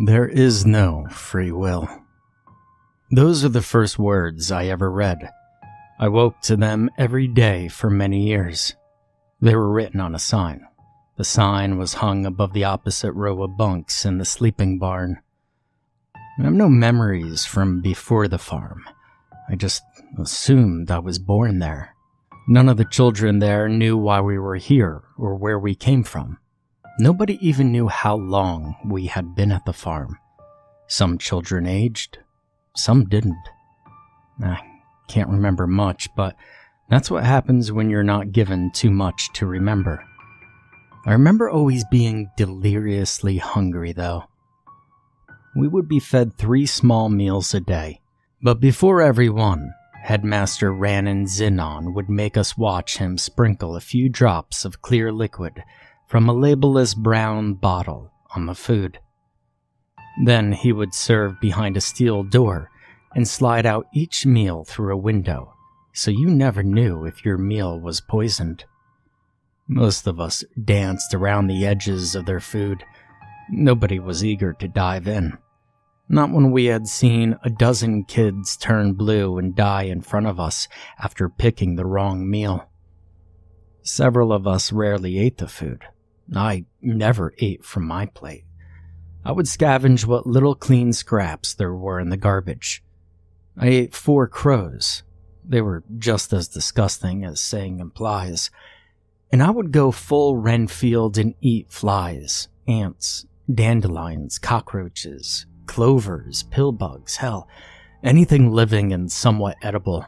There is no free will. Those are the first words I ever read. I woke to them every day for many years. They were written on a sign. The sign was hung above the opposite row of bunks in the sleeping barn. I have no memories from before the farm. I just assumed I was born there. None of the children there knew why we were here or where we came from. Nobody even knew how long we had been at the farm. Some children aged, some didn't. I can't remember much, but that's what happens when you're not given too much to remember. I remember always being deliriously hungry, though. We would be fed 3 small meals a day, but before every one, Headmaster Rannin Zinnon would make us watch him sprinkle a few drops of clear liquid from a labelless brown bottle on the food. Then he would serve behind a steel door and slide out each meal through a window, so you never knew if your meal was poisoned. Most of us danced around the edges of their food. Nobody was eager to dive in. Not when we had seen a dozen kids turn blue and die in front of us after picking the wrong meal. Several of us rarely ate the food. I never ate from my plate. I would scavenge what little clean scraps there were in the garbage. I ate 4 crows. They were just as disgusting as saying implies. And I would go full Renfield and eat flies, ants, dandelions, cockroaches, clovers, pillbugs, hell, anything living and somewhat edible.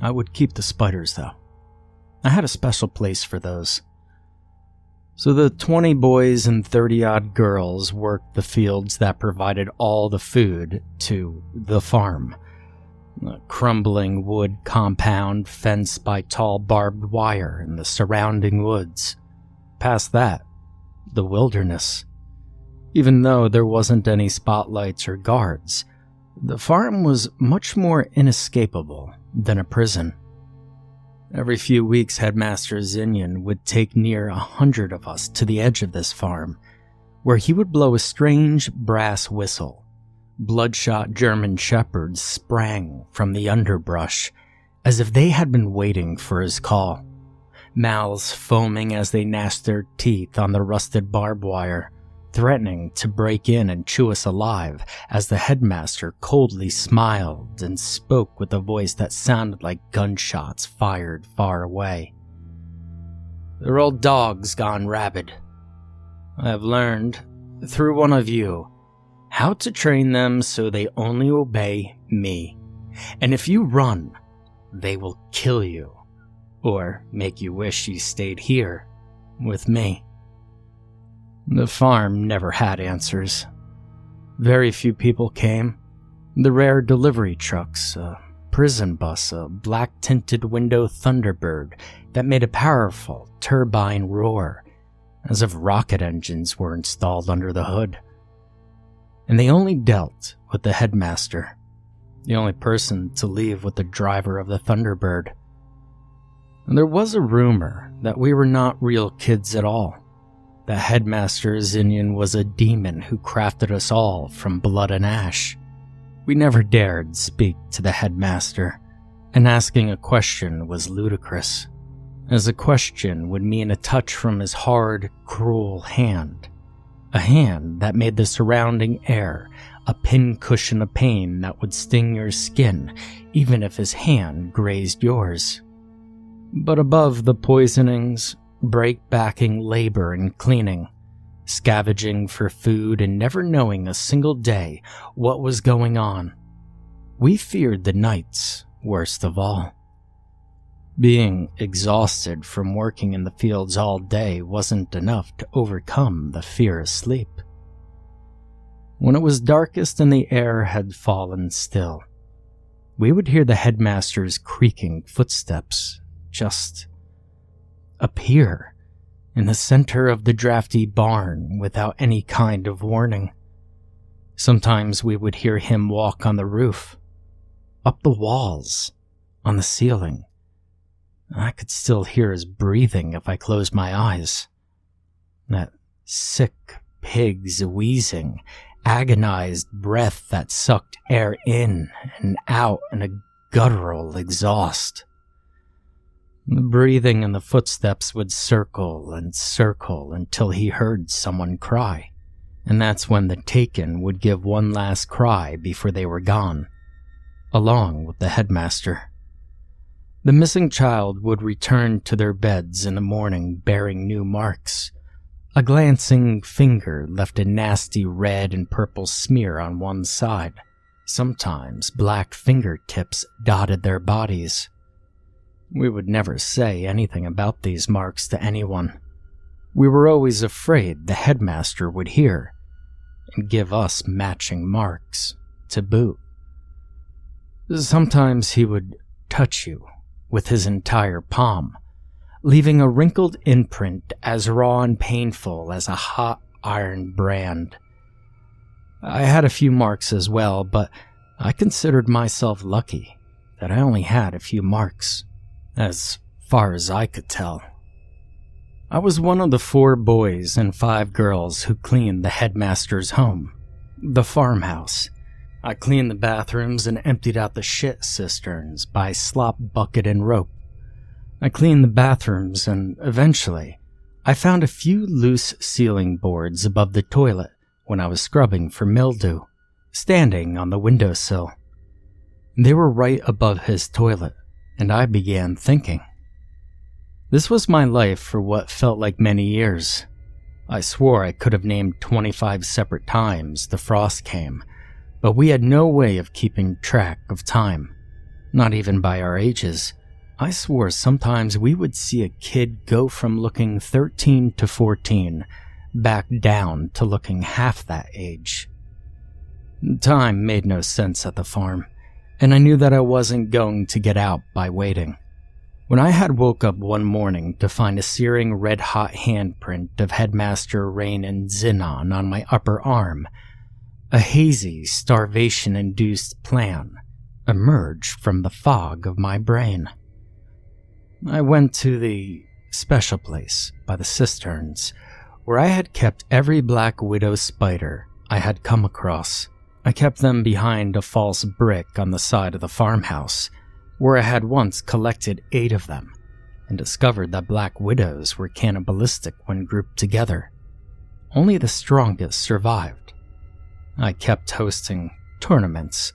I would keep the spiders, though. I had a special place for those. So the 20 boys and 30-odd girls worked the fields that provided all the food to the farm. A crumbling wood compound fenced by tall barbed wire in the surrounding woods. Past that, the wilderness. Even though there wasn't any spotlights or guards, the farm was much more inescapable than a prison. Every few weeks, Headmaster Zinyan would take near 100 of us to the edge of this farm, where he would blow a strange brass whistle. Bloodshot German shepherds sprang from the underbrush, as if they had been waiting for his call, mouths foaming as they gnashed their teeth on the rusted barbed wire, threatening to break in and chew us alive as the headmaster coldly smiled and spoke with a voice that sounded like gunshots fired far away. "They're all dogs gone rabid. I have learned, through one of you, how to train them so they only obey me. And if you run, they will kill you, or make you wish you stayed here with me." The farm never had answers. Very few people came. The rare delivery trucks, a prison bus, a black-tinted window Thunderbird that made a powerful turbine roar, as if rocket engines were installed under the hood. And they only dealt with the headmaster, the only person to leave with the driver of the Thunderbird. And there was a rumor that we were not real kids at all. The Headmaster Zinyan was a demon who crafted us all from blood and ash. We never dared speak to the headmaster, and asking a question was ludicrous, as a question would mean a touch from his hard, cruel hand. A hand that made the surrounding air a pincushion of pain that would sting your skin even if his hand grazed yours. But above the poisonings, break-backing labor and cleaning, scavenging for food and never knowing a single day what was going on, we feared the nights worst of all. Being exhausted from working in the fields all day wasn't enough to overcome the fear of sleep. When it was darkest and the air had fallen still, we would hear the headmaster's creaking footsteps just appear in the center of the drafty barn without any kind of warning. Sometimes we would hear him walk on the roof, up the walls, on the ceiling. I could still hear his breathing if I closed my eyes. That sick, pig's wheezing, agonized breath that sucked air in and out in a guttural exhaust. The breathing and the footsteps would circle and circle until he heard someone cry, and that's when the taken would give one last cry before they were gone, along with the headmaster. The missing child would return to their beds in the morning bearing new marks. A glancing finger left a nasty red and purple smear on one side. Sometimes black fingertips dotted their bodies. We would never say anything about these marks to anyone. We were always afraid the headmaster would hear and give us matching marks to boot. Sometimes he would touch you with his entire palm, leaving a wrinkled imprint as raw and painful as a hot iron brand. I had a few marks as well, but I considered myself lucky that I only had a few marks, as far as I could tell. I was one of the 4 boys and 5 girls who cleaned the headmaster's home, the farmhouse. I cleaned the bathrooms and emptied out the shit cisterns by slop bucket and rope. I cleaned the bathrooms and, eventually, I found a few loose ceiling boards above the toilet when I was scrubbing for mildew, standing on the windowsill. They were right above his toilet, and I began thinking. This was my life for what felt like many years. I swore I could have named 25 separate times the frost came, but we had no way of keeping track of time, not even by our ages. I swore sometimes we would see a kid go from looking 13 to 14, back down to looking half that age. Time made no sense at the farm, and I knew that I wasn't going to get out by waiting. When I had woke up one morning to find a searing red-hot handprint of Headmaster Rain and Zinnon on my upper arm, a hazy, starvation-induced plan emerged from the fog of my brain. I went to the special place by the cisterns, where I had kept every black widow spider I had come across. I kept them behind a false brick on the side of the farmhouse, where I had once collected 8 of them, and discovered that black widows were cannibalistic when grouped together. Only the strongest survived. I kept hosting tournaments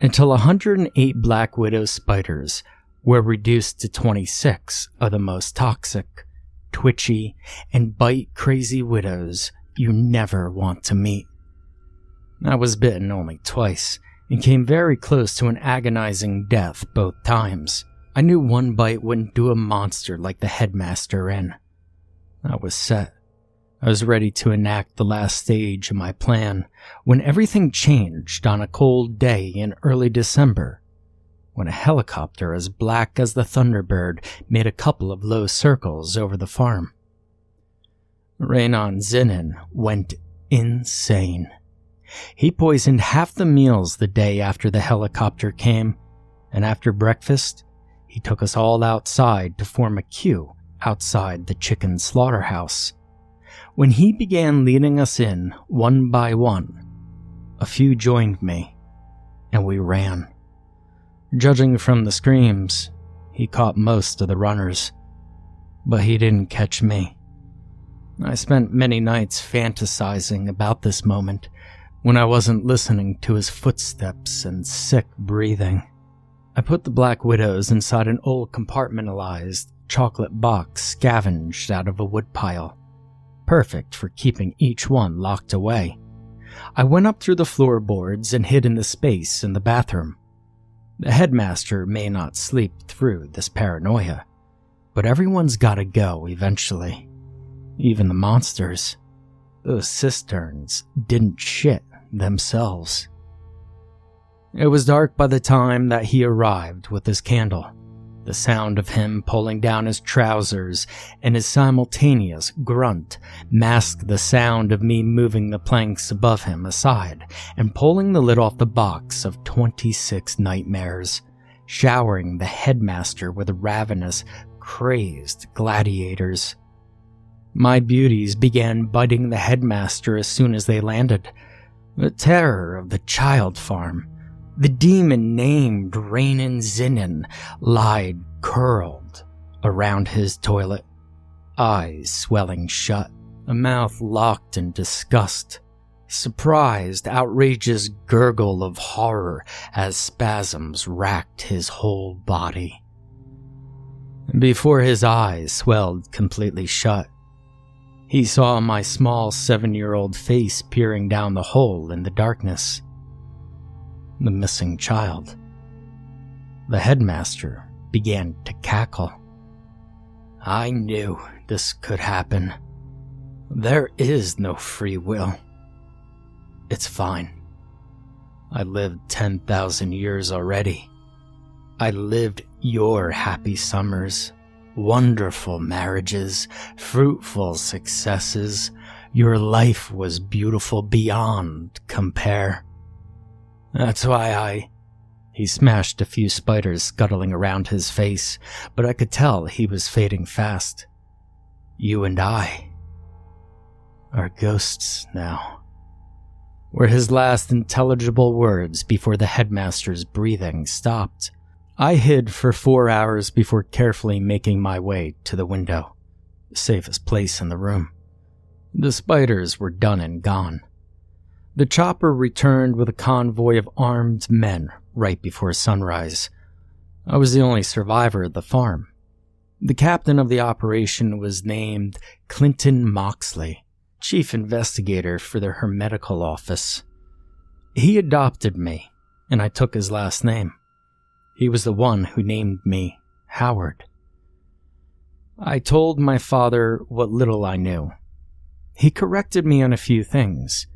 until 108 black widow spiders were reduced to 26 of the most toxic, twitchy, and bite-crazy widows you never want to meet. I was bitten only twice, and came very close to an agonizing death both times. I knew one bite wouldn't do a monster like the headmaster in. I was set. I was ready to enact the last stage of my plan, when everything changed on a cold day in early December, when a helicopter as black as the Thunderbird made a couple of low circles over the farm. Raynon Zinnon went insane. He poisoned half the meals the day after the helicopter came, and after breakfast, he took us all outside to form a queue outside the chicken slaughterhouse. When he began leading us in, one by one, a few joined me, and we ran. Judging from the screams, he caught most of the runners, but he didn't catch me. I spent many nights fantasizing about this moment, when I wasn't listening to his footsteps and sick breathing. I put the black widows inside an old compartmentalized chocolate box scavenged out of a woodpile, perfect for keeping each one locked away. I went up through the floorboards and hid in the space in the bathroom. The headmaster may not sleep through this paranoia, but everyone's gotta go eventually. Even the monsters. Those cisterns didn't shit themselves. It was dark by the time that he arrived with his candle. The sound of him pulling down his trousers and his simultaneous grunt masked the sound of me moving the planks above him aside and pulling the lid off the box of 26 nightmares, showering the headmaster with ravenous, crazed gladiators. My beauties began biting the headmaster as soon as they landed. The terror of the child farm, the demon named Rainin Zinin, lied curled around his toilet, eyes swelling shut, a mouth locked in disgust, surprised, outrageous gurgle of horror as spasms racked his whole body. Before his eyes swelled completely shut, he saw my small 7-year-old face peering down the hole in the darkness. The missing child. The headmaster began to cackle. I knew this could happen. There is no free will. It's fine. I lived 10,000 years already. I lived your happy summers, wonderful marriages, fruitful successes. Your life was beautiful beyond compare. That's why He smashed a few spiders scuttling around his face, but I could tell he was fading fast. You and I are ghosts now, were his last intelligible words before the headmaster's breathing stopped. I hid for 4 hours before carefully making my way to the window, the safest place in the room. The spiders were done and gone. The chopper returned with a convoy of armed men right before sunrise. I was the only survivor at the farm. The captain of the operation was named Clinton Moxley, chief investigator for the Hermetical office. He adopted me, and I took his last name. He was the one who named me Howard. I told my father what little I knew. He corrected me on a few things.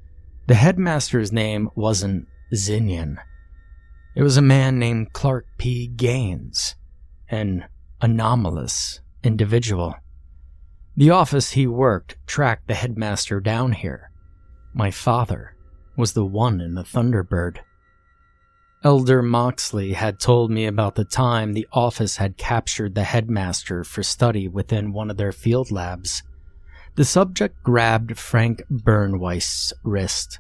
The headmaster's name wasn't Zinyan. It was a man named Clark P. Gaines, an anomalous individual. The office he worked tracked the headmaster down here. My father was the one in the Thunderbird. Elder Moxley had told me about the time the office had captured the headmaster for study within one of their field labs. The subject grabbed Frank Burnweist's wrist,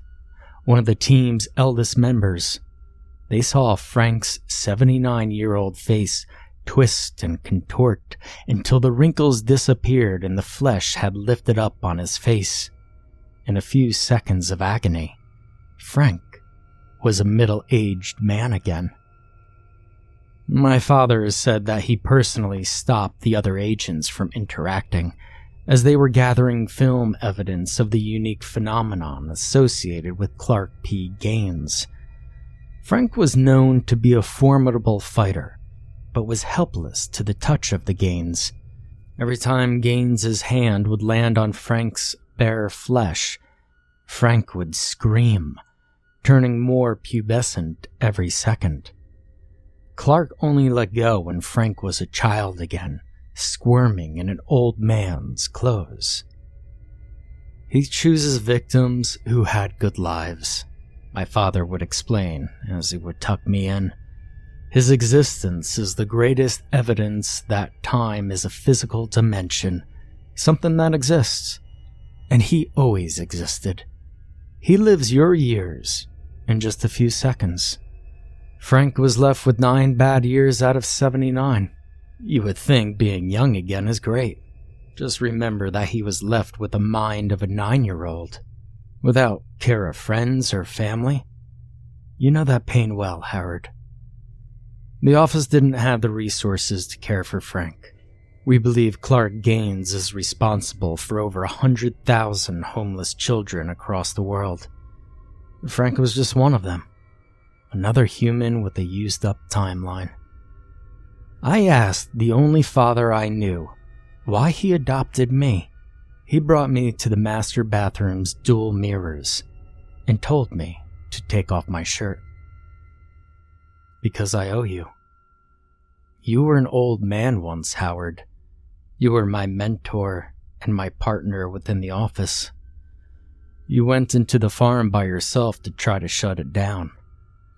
one of the team's eldest members. They saw Frank's 79-year-old face twist and contort until the wrinkles disappeared and the flesh had lifted up on his face. In a few seconds of agony, Frank was a middle-aged man again. My father said that he personally stopped the other agents from interacting, as they were gathering film evidence of the unique phenomenon associated with Clark P. Gaines. Frank was known to be a formidable fighter, but was helpless to the touch of the Gaines. Every time Gaines's hand would land on Frank's bare flesh, Frank would scream, turning more pubescent every second. Clark only let go when Frank was a child again, squirming in an old man's clothes. He chooses victims who had good lives, my father would explain as he would tuck me in. His existence is the greatest evidence that time is a physical dimension, something that exists, and he always existed. He lives your years in just a few seconds. Frank was left with 9 bad years out of 79. You would think being young again is great. Just remember that he was left with the mind of a 9-year-old, without care of friends or family. You know that pain well, Howard. The office didn't have the resources to care for Frank. We believe Clark Gaines is responsible for over 100,000 homeless children across the world. Frank was just one of them, another human with a used-up timeline. I asked the only father I knew why he adopted me. He brought me to the master bathroom's dual mirrors and told me to take off my shirt. Because I owe you. You were an old man once, Howard. You were my mentor and my partner within the office. You went into the farm by yourself to try to shut it down.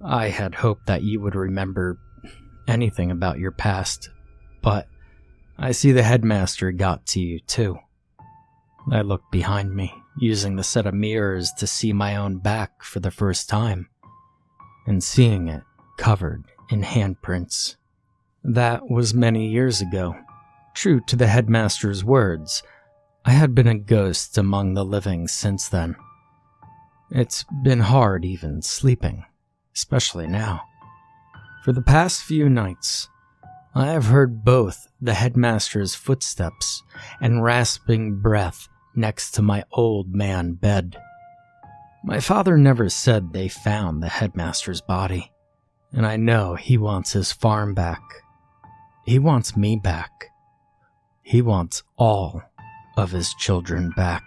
I had hoped that you would remember anything about your past, but I see the headmaster got to you too. I looked behind me, using the set of mirrors to see my own back for the first time, and seeing it covered in handprints. That was many years ago. True to the headmaster's words, I had been a ghost among the living since then. It's been hard even sleeping, especially now. For the past few nights, I have heard both the headmaster's footsteps and rasping breath next to my old man bed. My father never said they found the headmaster's body, and I know he wants his farm back. He wants me back. He wants all of his children back.